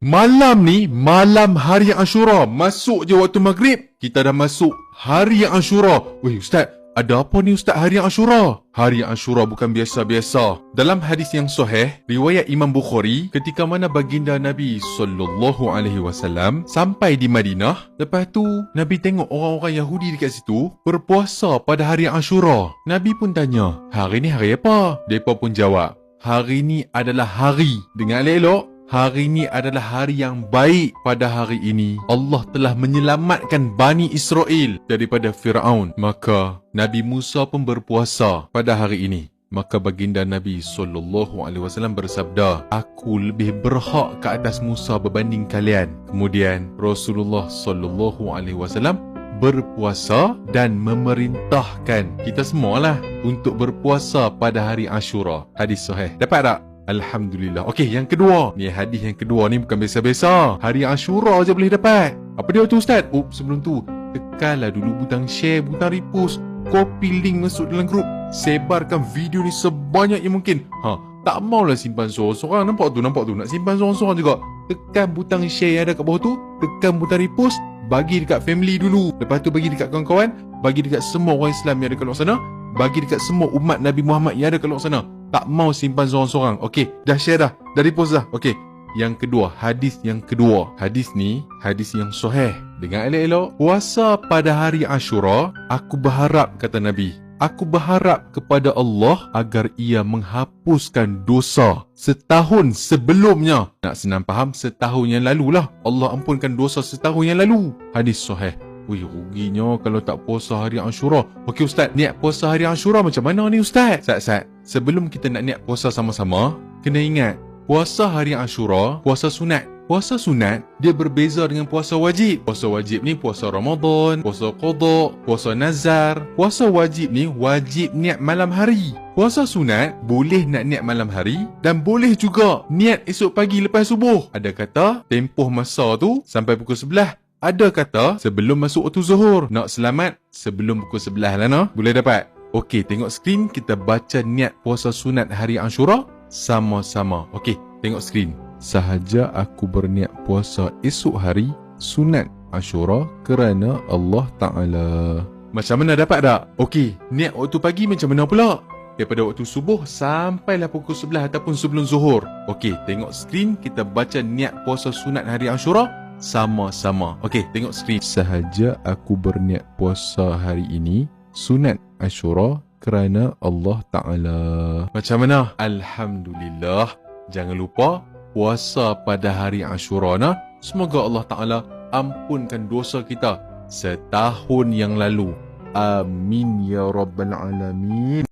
Malam ni, malam hari Ashura. Masuk je waktu maghrib, kita dah masuk hari Ashura. Weh Ustaz, ada apa ni Ustaz hari Ashura? Hari Ashura bukan biasa-biasa. Dalam hadis yang sahih, riwayat Imam Bukhari, ketika mana baginda Nabi SAW sampai di Madinah, lepas tu Nabi tengok orang-orang Yahudi dekat situ berpuasa pada hari Ashura. Nabi pun tanya, hari ni hari apa? Mereka pun jawab, hari ni adalah hari, dengar elok, hari ini adalah hari yang baik. Pada hari ini Allah telah menyelamatkan Bani Israel daripada Fir'aun. Maka Nabi Musa pun berpuasa pada hari ini. Maka baginda Nabi SAW bersabda, aku lebih berhak ke atas Musa berbanding kalian. Kemudian Rasulullah SAW berpuasa dan memerintahkan kita semualah untuk berpuasa pada hari Ashura. Hadis sahih. Dapat tak? Alhamdulillah. Okey, yang kedua. Ni hadis yang kedua ni bukan biasa-biasa. Hari Ashura je boleh dapat. Apa dia tu Ustaz? Oh, sebelum tu, tekanlah dulu butang share, butang repost, copy link masuk dalam grup. Sebarkan video ni sebanyak yang mungkin. Tak maulah simpan seorang-seorang. Nampak tu. Nak simpan seorang-seorang juga. Tekan butang share yang ada kat bawah tu. Tekan butang repost. Bagi dekat family dulu. Lepas tu bagi dekat kawan-kawan. Bagi dekat semua orang Islam yang ada kat luar sana. Bagi dekat semua umat Nabi Muhammad yang ada kat luar sana. Tak mau simpan seorang-seorang. Okey, dah share dah. Dah repost dah. Okey. Yang kedua, hadis yang kedua. Hadis ni, hadis yang sahih. Dengar elok-elok. Puasa pada hari Ashura, aku berharap, kata Nabi, aku berharap kepada Allah agar ia menghapuskan dosa setahun sebelumnya. Nak senang faham, setahun yang lalu lah. Allah ampunkan dosa setahun yang lalu. Hadis sahih. Wih, ruginya kalau tak puasa hari Ashura. Okey Ustaz, niat puasa hari Ashura macam mana ni Ustaz? Ustaz, sebelum kita nak niat puasa sama-sama, kena ingat, puasa hari Ashura, puasa sunat. Puasa sunat, dia berbeza dengan puasa wajib. Puasa wajib ni puasa Ramadan, puasa qada, puasa nazar. Puasa wajib ni wajib niat malam hari. Puasa sunat, boleh nak niat malam hari dan boleh juga niat esok pagi lepas subuh. Ada kata, tempoh masa tu sampai pukul 11. Ada kata sebelum masuk waktu zuhur. Nak selamat sebelum pukul 11 lah no. Boleh dapat? Okey, tengok skrin, kita baca niat puasa sunat hari Ashura sama-sama. Okey, tengok skrin. Sahaja aku berniat puasa esok hari sunat Ashura kerana Allah Ta'ala. Macam mana dapat tak? Okey, niat waktu pagi macam mana pula? Daripada waktu subuh sampailah pukul 11 ataupun sebelum zuhur. Okey, tengok skrin, kita baca niat puasa sunat hari Ashura sama-sama. Okey, tengok skrin. Sahaja aku berniat puasa hari ini sunat Ashura kerana Allah Ta'ala. Macam mana? Alhamdulillah. Jangan lupa puasa pada hari Ashura nah. Semoga Allah Ta'ala ampunkan dosa kita setahun yang lalu. Amin ya Rabbal Alamin.